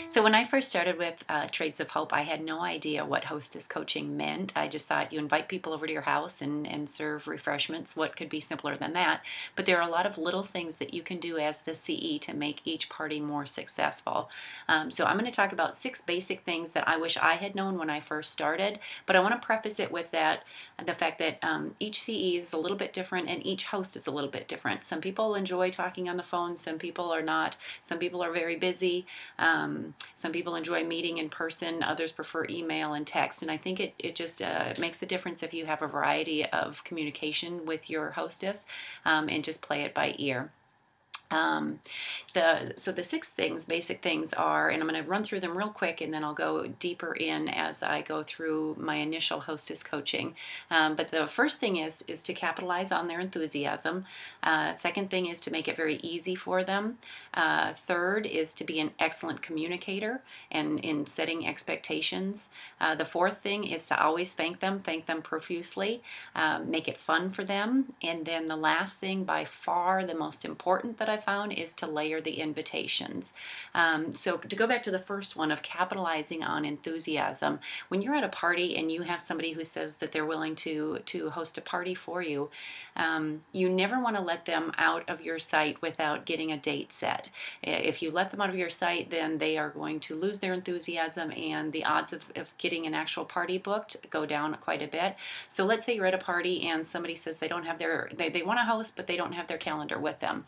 So when I first started with Trades of Hope, I had no idea what hostess coaching meant. I just thought you invite people over to your house and serve refreshments. What could be simpler than that? But there are a lot of little things that you can do as the CE to make each party more successful. So I'm going to talk about 6 basic things that I wish I had known when I first started, but I want to preface it with the fact that each CE is a little bit different and each host is a little bit different. Some people enjoy talking on the phone, some people are not. Some people are very busy. Some people enjoy meeting in person, others prefer email and text, and I think it just makes a difference if you have a variety of communication with your hostess and just play it by ear. So the 6 things, basic things are, and I'm going to run through them real quick and then I'll go deeper in as I go through my initial hostess coaching. But the first thing is to capitalize on their enthusiasm. Second thing is to make it very easy for them. Third is to be an excellent communicator and in setting expectations. The fourth thing is to always thank them profusely, make it fun for them. And then the last thing, by far the most important that I found, is to layer the invitations. So to go back to the first one of capitalizing on enthusiasm, when you're at a party and you have somebody who says that they're willing to host a party for you, you never want to let them out of your sight without getting a date set. If you let them out of your sight, then they are going to lose their enthusiasm and the odds of getting an actual party booked go down quite a bit. So let's say you're at a party and somebody says they don't have they want to host but they don't have their calendar with them.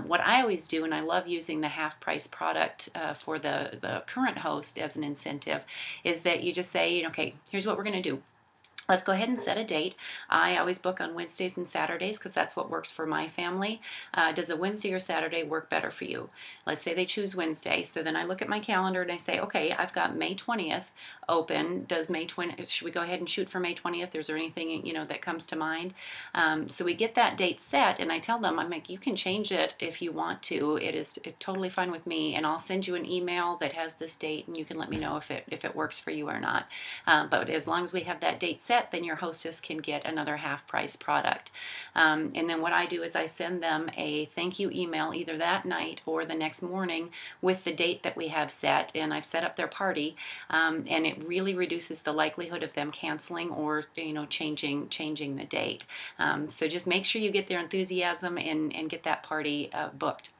What I always do, and I love using the half price product for the current host as an incentive, is that you just say, okay, here's what we're going to do. Let's go ahead and set a date. I always book on Wednesdays and Saturdays because that's what works for my family. Does a Wednesday or Saturday work better for you? Let's say they choose Wednesday. So then I look at my calendar and I say, okay, I've got May 20th open. Does May 20th, should we go ahead and shoot for May 20th? Is there anything, that comes to mind? So we get that date set and I tell them, I'm like, you can change it if you want to. It's totally fine with me, and I'll send you an email that has this date and you can let me know if it works for you or not. But as long as we have that date set, then your hostess can get another half price product. And then what I do is I send them a thank you email either that night or the next morning with the date that we have set, and I've set up their party, and it really reduces the likelihood of them canceling or changing the date. So just make sure you get their enthusiasm and get that party booked.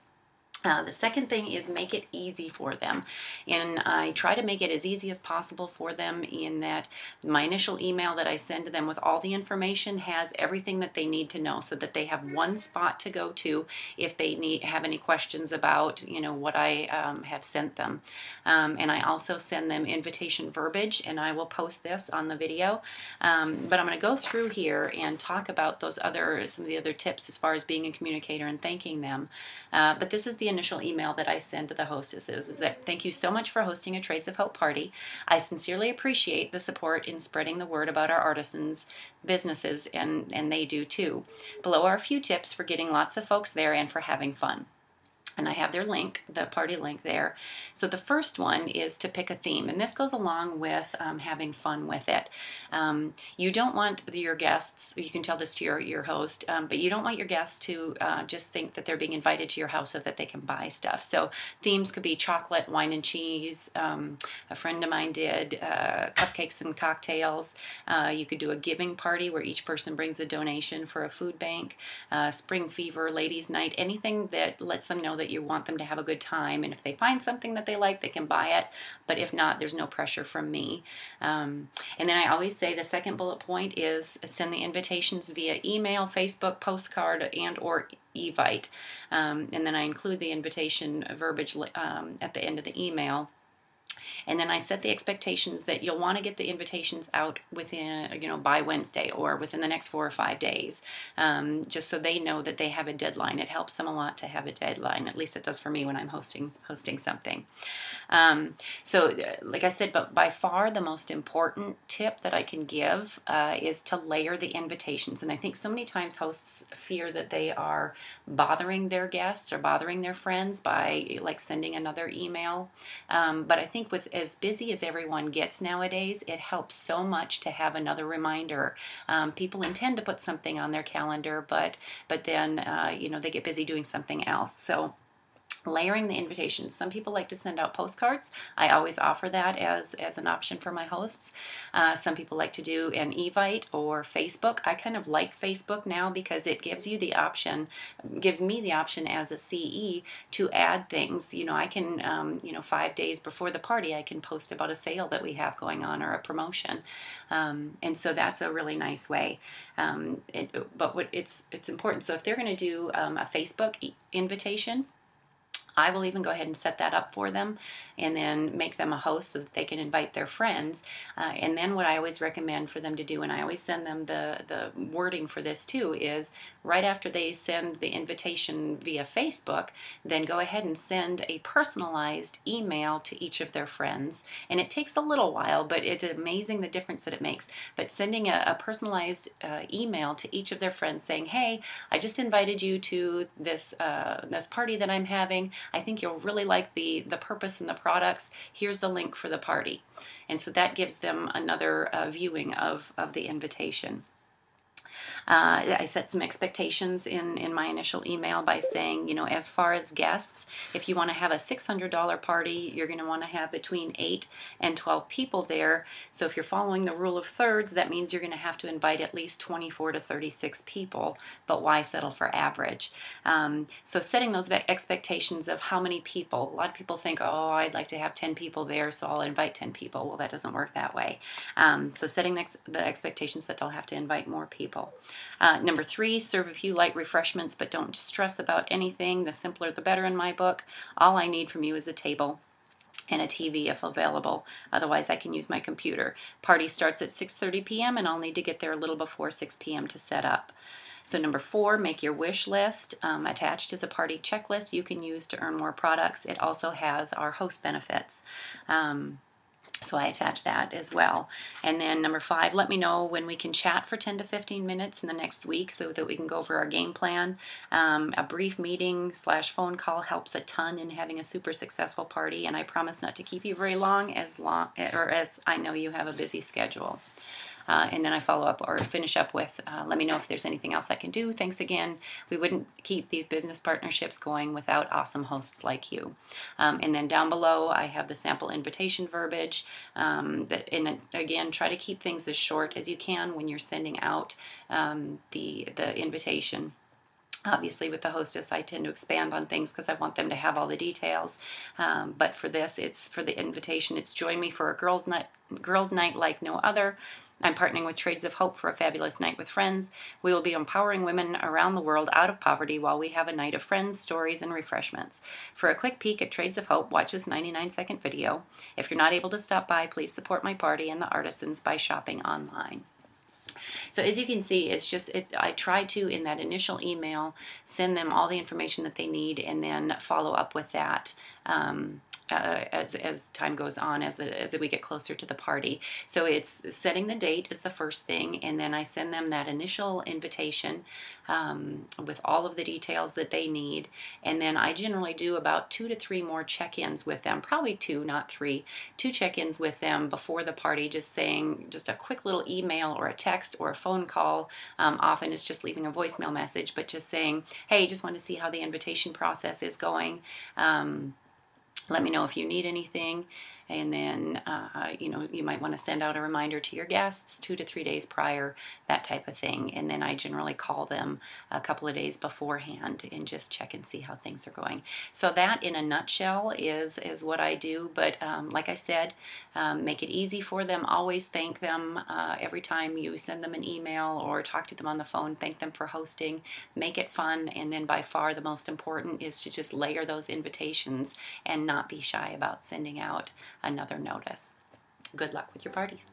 The second thing is make it easy for them, and I try to make it as easy as possible for them in that my initial email that I send to them with all the information has everything that they need to know, so that they have one spot to go to if they have any questions about what I have sent them. And I also send them invitation verbiage, and I will post this on the video. But I'm going to go through here and talk about some of the other tips as far as being a communicator and thanking them. But this is the initial email that I send to the hostesses, is that thank you so much for hosting a Trades of Hope party. I sincerely appreciate the support in spreading the word about our artisans' businesses, and they do too. Below are a few tips for getting lots of folks there and for having fun. And I have their link, the party link there. So the first one is to pick a theme, and this goes along with having fun with it. You don't want your guests, you can tell this to your host, but you don't want your guests to just think that they're being invited to your house so that they can buy stuff. So themes could be chocolate, wine and cheese. A friend of mine did cupcakes and cocktails. You could do a giving party where each person brings a donation for a food bank. Spring fever, ladies' night, anything that lets them know that you want them to have a good time, and if they find something that they like, they can buy it, but if not, there's no pressure from me. And then I always say the second bullet point is send the invitations via email, Facebook, postcard, and or Evite, and then I include the invitation verbiage at the end of the email. And then I set the expectations that you'll want to get the invitations out within, by Wednesday or within the next 4 or 5 days, just so they know that they have a deadline. It helps them a lot to have a deadline. At least it does for me when I'm hosting something. So like I said, but by far the most important tip that I can give is to layer the invitations. And I think so many times hosts fear that they are bothering their guests or bothering their friends by like sending another email. But I think with as busy as everyone gets nowadays, it helps so much to have another reminder. People intend to put something on their calendar, but then they get busy doing something else. So Layering the invitations. Some people like to send out postcards. I always offer that as an option for my hosts. Some people like to do an Evite or Facebook. I kind of like Facebook now because it gives you the option, gives me the option as a CE to add things. You know, I can, 5 days before the party, I can post about a sale that we have going on or a promotion. And so that's a really nice way. But it's important. So if they're going to do a Facebook invitation, I will even go ahead and set that up for them and then make them a host so that they can invite their friends. And then what I always recommend for them to do, and I always send them the wording for this too, is right after they send the invitation via Facebook, then go ahead and send a personalized email to each of their friends. And it takes a little while, but it's amazing the difference that it makes. But sending a personalized email to each of their friends saying, hey, I just invited you to this party that I'm having. I think you'll really like the purpose and the products. Here's the link for the party. And so that gives them another viewing of the invitation. I set some expectations in my initial email by saying, you know, as far as guests, if you want to have a $600 party, you're going to want to have between 8 and 12 people there. So if you're following the rule of thirds, that means you're going to have to invite at least 24 to 36 people, but why settle for average? So setting those expectations of how many people. A lot of people think, oh, I'd like to have 10 people there, so I'll invite 10 people. Well, that doesn't work that way. So setting the expectations that they'll have to invite more people. Number 3, serve a few light refreshments, but don't stress about anything. The simpler the better in my book. All I need from you is a table and a TV if available. Otherwise, I can use my computer. Party starts at 6:30 p.m. and I'll need to get there a little before 6 p.m. to set up. So number 4, make your wish list. Attached is a party checklist you can use to earn more products. It also has our host benefits. So I attach that as well. And then number 5, let me know when we can chat for 10 to 15 minutes in the next week so that we can go over our game plan. A brief meeting / phone call helps a ton in having a super successful party, and I promise not to keep you very long as I know you have a busy schedule. And then I follow up or finish up with, let me know if there's anything else I can do. Thanks again. We wouldn't keep these business partnerships going without awesome hosts like you. And then down below, I have the sample invitation verbiage. And again, try to keep things as short as you can when you're sending out the invitation. Obviously, with the hostess, I tend to expand on things because I want them to have all the details. But for this, it's for the invitation. It's join me for a girls' night like no other. I'm partnering with Trades of Hope for a fabulous night with friends. We will be empowering women around the world out of poverty while we have a night of friends, stories, and refreshments. For a quick peek at Trades of Hope, watch this 99-second video. If you're not able to stop by, please support my party and the artisans by shopping online. So as you can see, it's just, I try to, in that initial email, send them all the information that they need and then follow up with that as time goes on, as we get closer to the party. So it's setting the date is the first thing, and then I send them that initial invitation with all of the details that they need, and then I generally do about 2 to 3 more check-ins with them, probably 2, not 3, 2 check-ins with them before the party, just saying, just a quick little email or a text or a phone call. Often it's just leaving a voicemail message, but just saying, hey, just want to see how the invitation process is going. Let me know if you need anything, and then you might want to send out a reminder to your guests 2 to 3 days prior, that type of thing. And then I generally call them a couple of days beforehand and just check and see how things are going. So that, in a nutshell, is what I do. But like I said, make it easy for them. Always thank them every time you send them an email or talk to them on the phone. Thank them for hosting. Make it fun. And then by far the most important is to just layer those invitations and not be shy about sending out another notice. Good luck with your parties.